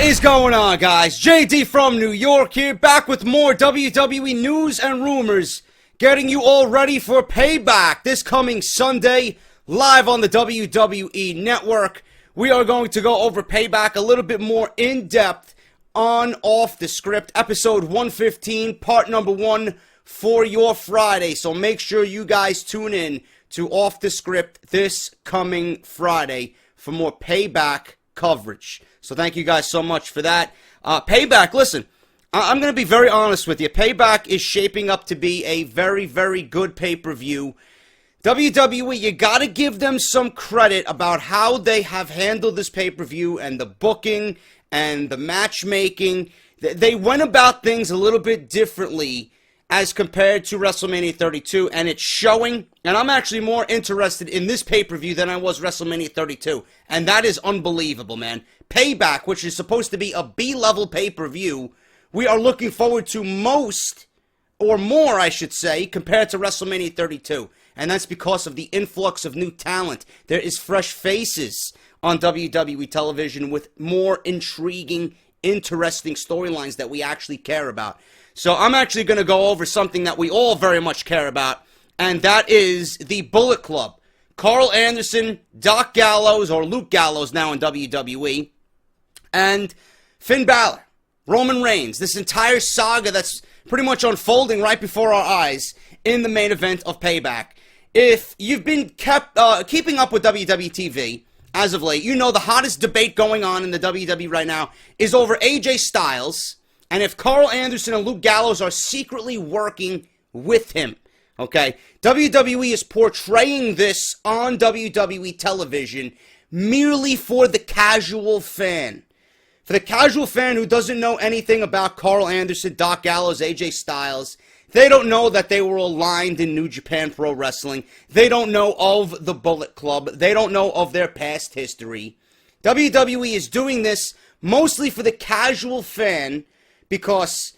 is going on, guys? JD from New York here, back with more WWE news and rumors, getting you all ready for Payback this coming Sunday, live on the WWE Network. We are going to go over Payback a little bit more in depth on Off the Script, episode 115, part number 1 for your Friday. So make sure you guys tune in to Off the Script this coming Friday for more Payback coverage. So thank you guys so much for that. Payback, listen, I'm going to be very honest with you. Payback is shaping up to be a very, very good pay-per-view. WWE, you got to give them some credit about how they have handled this pay-per-view and the booking and the matchmaking. They went about things a little bit differently as compared to WrestleMania 32, and it's showing. And I'm actually more interested in this pay-per-view than I was WrestleMania 32, and that is unbelievable, man. Payback, which is supposed to be a B-level pay-per-view, we are looking forward to most, or more, I should say, compared to WrestleMania 32. And that's because of the influx of new talent. There is fresh faces on WWE television with more intriguing, interesting storylines that we actually care about. So I'm actually going to go over something that we all very much care about, and that is the Bullet Club. Karl Anderson, Doc Gallows, or Luke Gallows now in WWE, and Finn Balor, Roman Reigns. This entire saga that's pretty much unfolding right before our eyes in the main event of Payback. If you've been keeping up with WWE TV as of late, you know the hottest debate going on in the WWE right now is over AJ Styles, and if Karl Anderson and Luke Gallows are secretly working with him. Okay, WWE is portraying this on WWE television merely for the casual fan. For the casual fan who doesn't know anything about Karl Anderson, Doc Gallows, AJ Styles, they don't know that they were aligned in New Japan Pro Wrestling. They don't know of the Bullet Club. They don't know of their past history. WWE is doing this mostly for the casual fan because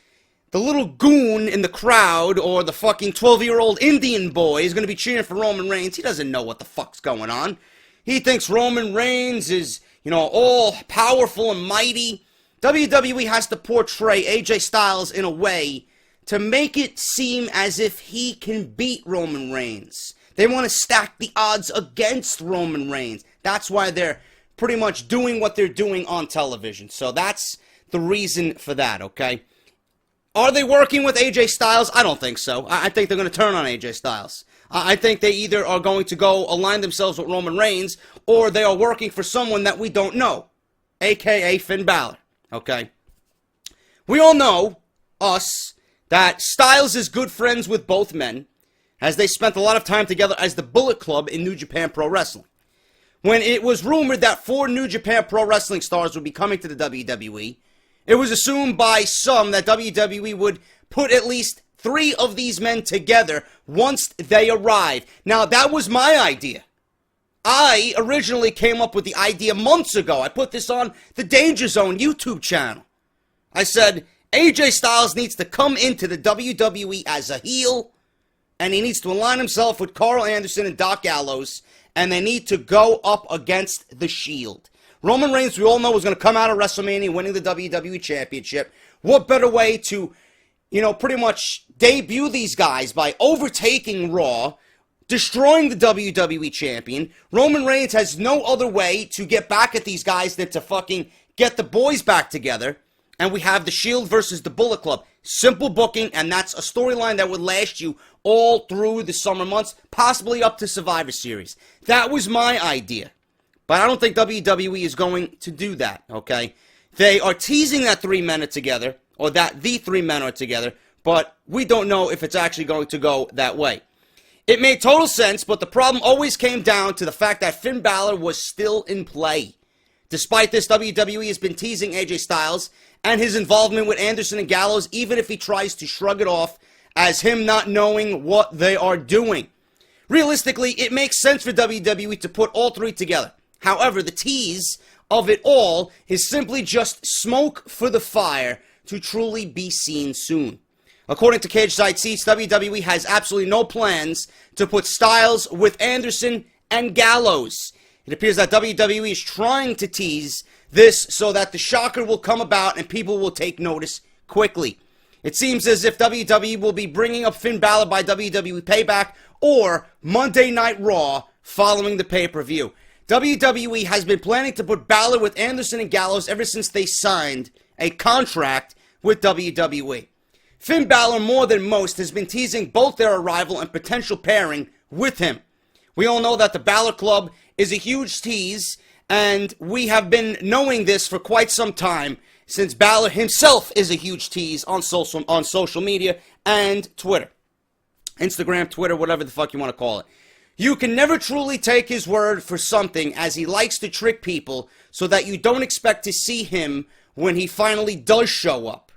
the little goon in the crowd or the fucking 12-year-old Indian boy is going to be cheering for Roman Reigns. He doesn't know what the fuck's going on. He thinks Roman Reigns is, all powerful and mighty. WWE has to portray AJ Styles in a way to make it seem as if he can beat Roman Reigns. They want to stack the odds against Roman Reigns. That's why they're pretty much doing what they're doing on television. So that's the reason for that, okay? Are they working with AJ Styles? I don't think so. I think they're going to turn on AJ Styles. I think they either are going to go align themselves with Roman Reigns, or they are working for someone that we don't know, a.k.a. Finn Balor, okay? We all know, us, that Styles is good friends with both men, as they spent a lot of time together as the Bullet Club in New Japan Pro Wrestling. When it was rumored that 4 New Japan Pro Wrestling stars would be coming to the WWE, it was assumed by some that WWE would put at least 3 of these men together once they arrive. Now, that was my idea. I originally came up with the idea months ago. I put this on the Danger Zone YouTube channel. I said, AJ Styles needs to come into the WWE as a heel, and he needs to align himself with Karl Anderson and Doc Gallows, and they need to go up against the Shield. Roman Reigns, we all know, is going to come out of WrestleMania winning the WWE Championship. What better way to, pretty much debut these guys by overtaking Raw, destroying the WWE Champion. Roman Reigns has no other way to get back at these guys than to fucking get the boys back together. And we have the Shield versus the Bullet Club. Simple booking, and that's a storyline that would last you all through the summer months, possibly up to Survivor Series. That was my idea. But I don't think WWE is going to do that, okay? They are teasing that 3 men are together, or that the 3 men are together, but we don't know if it's actually going to go that way. It made total sense, but the problem always came down to the fact that Finn Balor was still in play. Despite this, WWE has been teasing AJ Styles and his involvement with Anderson and Gallows, even if he tries to shrug it off as him not knowing what they are doing. Realistically, it makes sense for WWE to put all 3 together. However, the tease of it all is simply just smoke for the fire to truly be seen soon. According to Cage Side Seats, WWE has absolutely no plans to put Styles with Anderson and Gallows. It appears that WWE is trying to tease this so that the shocker will come about and people will take notice quickly. It seems as if WWE will be bringing up Finn Balor by WWE Payback or Monday Night Raw following the pay-per-view. WWE has been planning to put Balor with Anderson and Gallows ever since they signed a contract with WWE. Finn Balor, more than most, has been teasing both their arrival and potential pairing with him. We all know that the Balor Club is a huge tease, and we have been knowing this for quite some time, since Balor himself is a huge tease on social media and Twitter. Instagram, Twitter, whatever the fuck you want to call it. You can never truly take his word for something, as he likes to trick people so that you don't expect to see him when he finally does show up.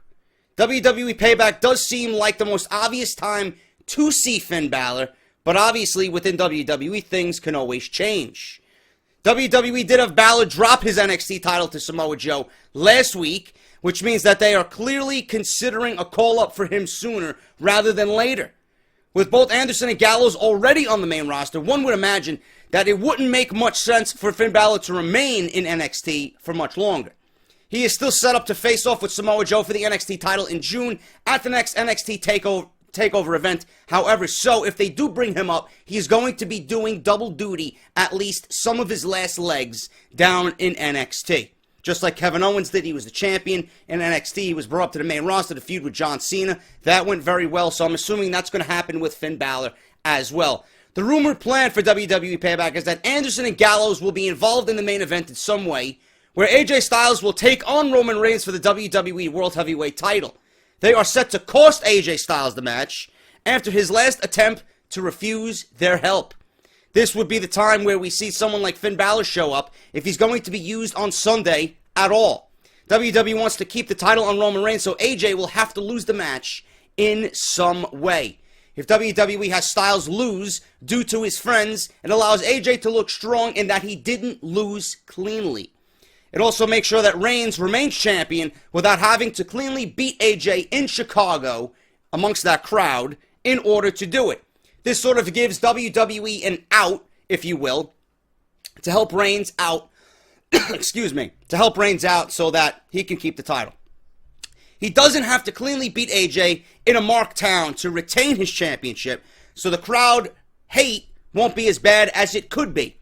WWE Payback does seem like the most obvious time to see Finn Balor, but obviously within WWE things can always change. WWE did have Balor drop his NXT title to Samoa Joe last week, which means that they are clearly considering a call-up for him sooner rather than later. With both Anderson and Gallows already on the main roster, one would imagine that it wouldn't make much sense for Finn Balor to remain in NXT for much longer. He is still set up to face off with Samoa Joe for the NXT title in June at the next NXT takeover event. However, so if they do bring him up, he is going to be doing double duty at least some of his last legs down in NXT. Just like Kevin Owens did, he was the champion in NXT. He was brought up to the main roster to feud with John Cena. That went very well, so I'm assuming that's going to happen with Finn Balor as well. The rumored plan for WWE Payback is that Anderson and Gallows will be involved in the main event in some way, where AJ Styles will take on Roman Reigns for the WWE World Heavyweight title. They are set to cost AJ Styles the match after his last attempt to refuse their help. This would be the time where we see someone like Finn Balor show up if he's going to be used on Sunday at all. WWE wants to keep the title on Roman Reigns, so AJ will have to lose the match in some way. If WWE has Styles lose due to his friends, it allows AJ to look strong in that he didn't lose cleanly. It also makes sure that Reigns remains champion without having to cleanly beat AJ in Chicago amongst that crowd in order to do it. This sort of gives WWE an out, if you will, to help Reigns out, excuse me, to help Reigns out so that he can keep the title. He doesn't have to cleanly beat AJ in a marked town to retain his championship, so the crowd hate won't be as bad as it could be.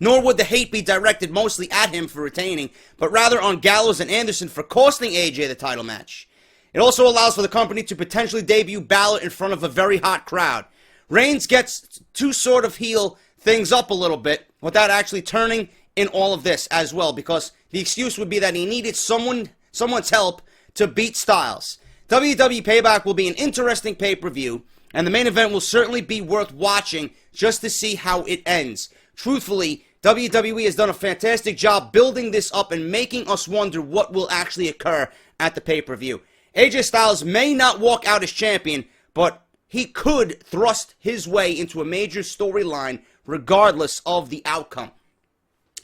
Nor would the hate be directed mostly at him for retaining, but rather on Gallows and Anderson for costing AJ the title match. It also allows for the company to potentially debut Balor in front of a very hot crowd. Reigns gets to sort of heal things up a little bit without actually turning in all of this as well, because the excuse would be that he needed someone's help to beat Styles. WWE Payback will be an interesting pay-per-view, and the main event will certainly be worth watching just to see how it ends. Truthfully, WWE has done a fantastic job building this up and making us wonder what will actually occur at the pay-per-view. AJ Styles may not walk out as champion, but he could thrust his way into a major storyline regardless of the outcome.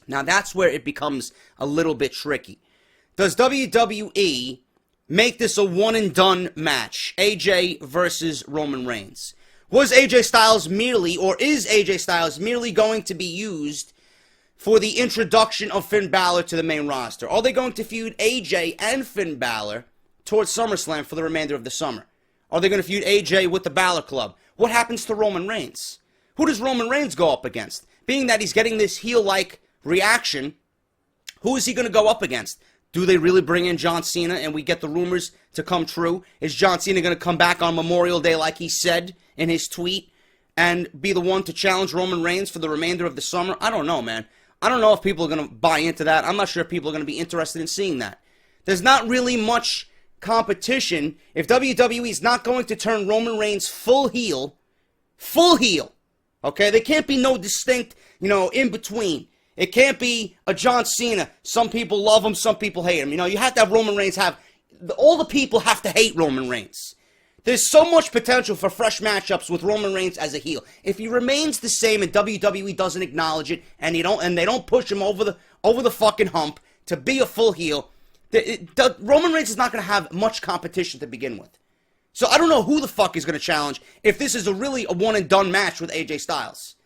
Now that's where it becomes a little bit tricky. Does WWE make this a one-and-done match? AJ versus Roman Reigns. Was AJ Styles merely, or is AJ Styles merely going to be used for the introduction of Finn Balor to the main roster? Are they going to feud AJ and Finn Balor towards SummerSlam for the remainder of the summer? Are they going to feud AJ with the Balor Club? What happens to Roman Reigns? Who does Roman Reigns go up against? Being that he's getting this heel-like reaction, who is he going to go up against? Do they really bring in John Cena and we get the rumors to come true? Is John Cena going to come back on Memorial Day like he said in his tweet and be the one to challenge Roman Reigns for the remainder of the summer? I don't know, man. I don't know if people are going to buy into that. I'm not sure if people are going to be interested in seeing that. There's not really much competition if WWE is not going to turn Roman Reigns full heel, okay? There can't be no distinct, in between. It can't be a John Cena. Some people love him, some people hate him. You have to have Roman Reigns all the people have to hate Roman Reigns. There's so much potential for fresh matchups with Roman Reigns as a heel. If he remains the same and WWE doesn't acknowledge it and they don't push him over the fucking hump to be a full heel, Roman Reigns is not going to have much competition to begin with. So I don't know who the fuck is going to challenge if this is really a one and done match with AJ Styles.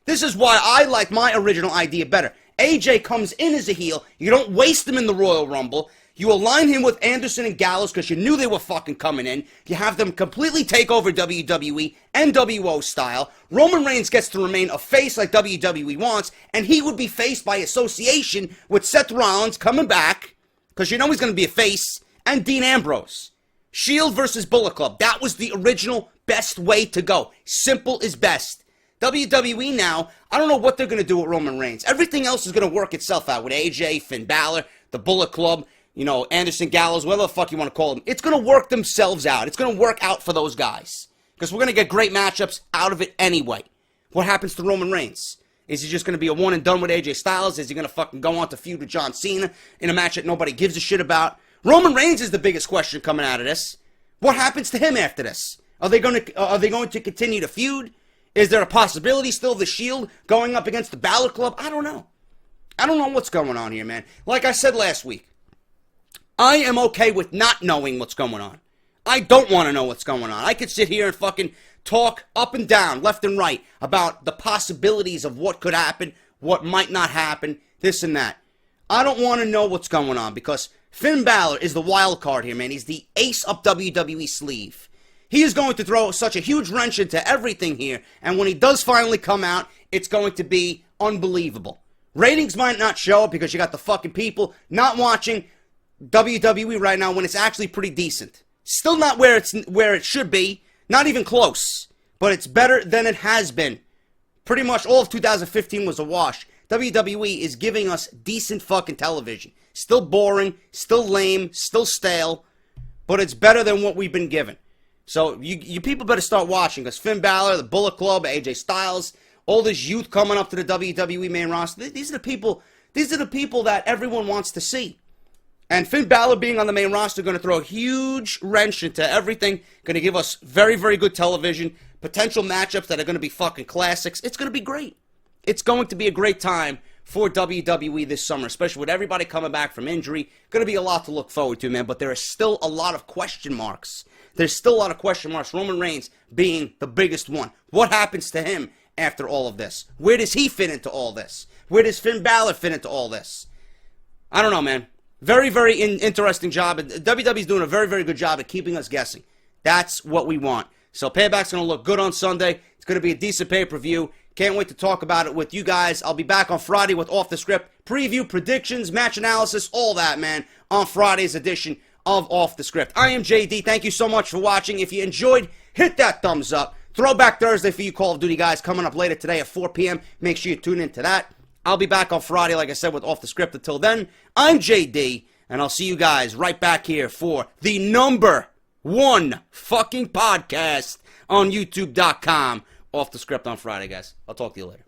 This is why I like my original idea better. AJ comes in as a heel. You don't waste him in the Royal Rumble. You align him with Anderson and Gallows because you knew they were fucking coming in. You have them completely take over WWE NWO style. Roman Reigns gets to remain a face like WWE wants, and he would be faced by association with Seth Rollins coming back, because you know he's going to be a face, and Dean Ambrose. Shield versus Bullet Club. That was the original best way to go. Simple is best. WWE now, I don't know what they're going to do with Roman Reigns. Everything else is going to work itself out with AJ, Finn Balor, the Bullet Club, Anderson, Gallows, whatever the fuck you want to call them. It's going to work themselves out. It's going to work out for those guys. Because we're going to get great matchups out of it anyway. What happens to Roman Reigns? Is he just going to be a one and done with AJ Styles? Is he going to fucking go on to feud with John Cena in a match that nobody gives a shit about? Roman Reigns is the biggest question coming out of this. What happens to him after this? Are they going to continue to feud? Is there a possibility still of the Shield going up against the Balor Club? I don't know. I don't know what's going on here, man. Like I said last week, I am okay with not knowing what's going on. I don't want to know what's going on. I could sit here and fucking talk up and down, left and right, about the possibilities of what could happen, what might not happen, this and that. I don't want to know what's going on because Finn Balor is the wild card here, man. He's the ace up WWE sleeve. He is going to throw such a huge wrench into everything here, and when he does finally come out, it's going to be unbelievable. Ratings might not show up because you got the fucking people not watching WWE right now when it's actually pretty decent. Still not where it should be, not even close, but it's better than it has been. Pretty much all of 2015 was a wash. WWE is giving us decent fucking television. Still boring, still lame, still stale, but it's better than what we've been given. So you people better start watching because Finn Balor, the Bullet Club, AJ Styles, all this youth coming up to the WWE main roster. These are the people that everyone wants to see. And Finn Balor being on the main roster going to throw a huge wrench into everything. Going to give us very, very good television. Potential matchups that are going to be fucking classics. It's going to be great. It's going to be a great time for WWE this summer, especially with everybody coming back from injury. Going to be a lot to look forward to, man. But there are still a lot of question marks. There's still a lot of question marks. Roman Reigns being the biggest one. What happens to him after all of this? Where does he fit into all this? Where does Finn Balor fit into all this? I don't know, man. Very, very interesting job. WWE's doing a very, very good job at keeping us guessing. That's what we want. So Payback's going to look good on Sunday. It's going to be a decent pay-per-view. Can't wait to talk about it with you guys. I'll be back on Friday with Off the Script. Preview, predictions, match analysis, all that, man, on Friday's edition of Off the Script. I am JD. Thank you so much for watching. If you enjoyed, hit that thumbs up. Throwback Thursday for you Call of Duty guys coming up later today at 4 p.m. Make sure you tune into that. I'll be back on Friday, like I said, with Off the Script. Until then, I'm JD, and I'll see you guys right back here for the #1 fucking podcast on YouTube.com. Off the Script on Friday, guys. I'll talk to you later.